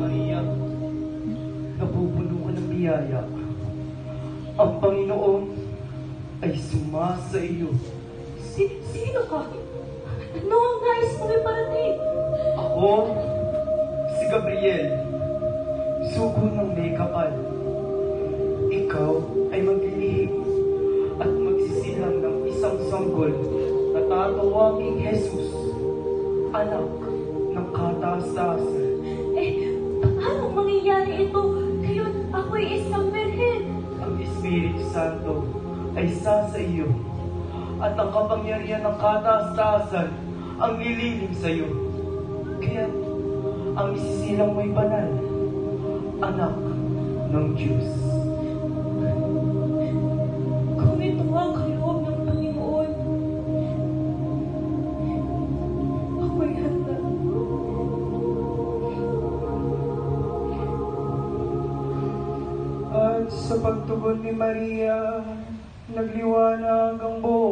Maria, napupuno ka ng biyaya. Ang Panginoon ay sumasa iyo. Sino ka? Ano ang nais mong iparating? Ako, si Gabriel, sugo ng may kapal. Ikaw ay maglilihim at magsisilang ng isang sanggol na tatawaging Jesus, anak ng kataas-taasan. Paano mangyayari ito? Ngayon ako'y isang birhen. Ang Espiritu Santo ay sasa iyo, at ang kapangyarihan ng kataas-taasan ang nililim sa iyo. Kaya ang isisilang mo'y banal, anak ng Diyos. Kung ito ang kaloob ng Panginoon, ako'y handa. At sa pagtugon ni Maria, nagliwanag ang buong